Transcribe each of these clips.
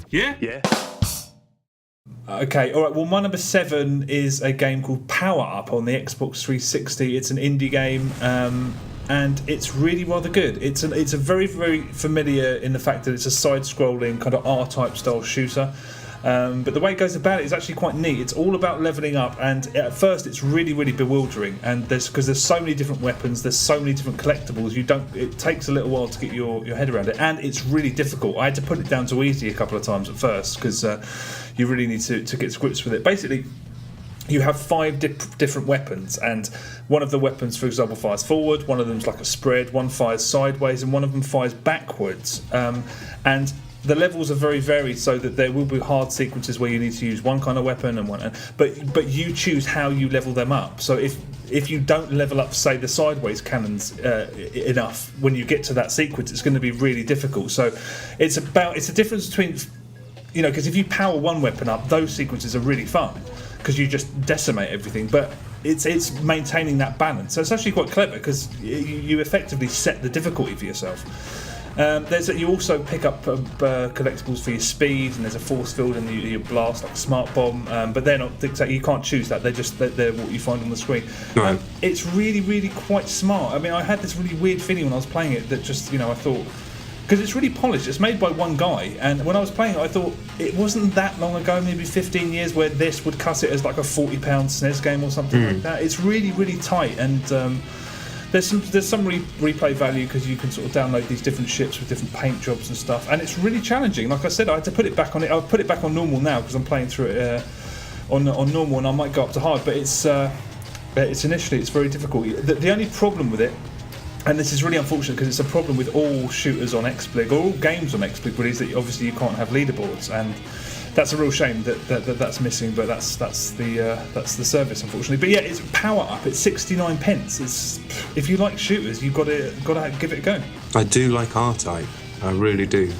Yeah? Yeah. Okay, all right. Well, my number 7 is a game called Power Up on the Xbox 360. It's an indie game, and it's really rather good. It's a very, very familiar in the fact that it's a side-scrolling kind of R-type style shooter. But the way it goes about it is actually quite neat. It's all about leveling up, and at first it's really, really bewildering. And because there's so many different weapons, there's so many different collectibles. It takes a little while to get your head around it, and it's really difficult. I had to put it down to easy a couple of times at first because you really need to get to grips with it. Basically, you have 5 different weapons, and one of the weapons, for example, fires forward, one of them's like a spread, one fires sideways, and one of them fires backwards. And the levels are very varied, so that there will be hard sequences where you need to use one kind of weapon and one, but you choose how you level them up. So if you don't level up, say, the sideways cannons enough, when you get to that sequence, it's going to be really difficult. So it's a difference between, because if you power one weapon up, those sequences are really fun because you just decimate everything. But it's maintaining that balance. So it's actually quite clever because you effectively set the difficulty for yourself. You also pick up collectibles for your speed, and there's a force field and you blast like a smart bomb, but they're not dictated. You can't choose that. They're what you find on the screen. Right. It's really, really quite smart. I mean, I had this really weird feeling when I was playing it that just, I thought, because it's really polished. It's made by one guy, and when I was playing it, I thought it wasn't that long ago, maybe 15 years, where this would cut it as like a £40 SNES game or something like that. It's really, really tight, and there's some replay value because you can sort of download these different ships with different paint jobs and stuff, and it's really challenging. Like I said, I had to put it back on it. I'll put it back on normal now because I'm playing through it on normal, and I might go up to hard. But it's initially it's very difficult. The only problem with it, and this is really unfortunate because it's a problem with all shooters on XSplig, or all games on XSplig, really, is that obviously you can't have leaderboards, and that's a real shame that's missing. But that's the service, unfortunately. But yeah, it's Power Up. It's 69p. It's, if you like shooters, you've got to give it a go. I do like R-Type. I really do.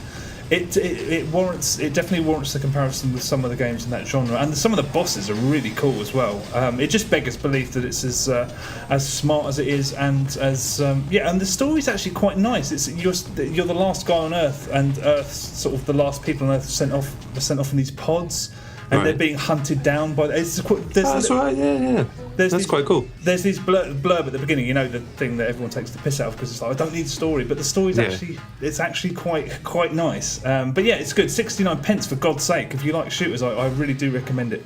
It definitely warrants the comparison with some of the games in that genre, and some of the bosses are really cool as well. It just beggars belief that it's as smart as it is, and and the story's actually quite nice. You're the last guy on Earth, and Earth's sort of the last people on Earth sent off in these pods, and they're being hunted down by. That's right. Yeah. That's quite cool. There's these blurb at the beginning, the thing that everyone takes the piss out of because it's like, I don't need a story, but the story's actually quite nice. But yeah, it's good. 69p, for God's sake. If you like shooters, I really do recommend it.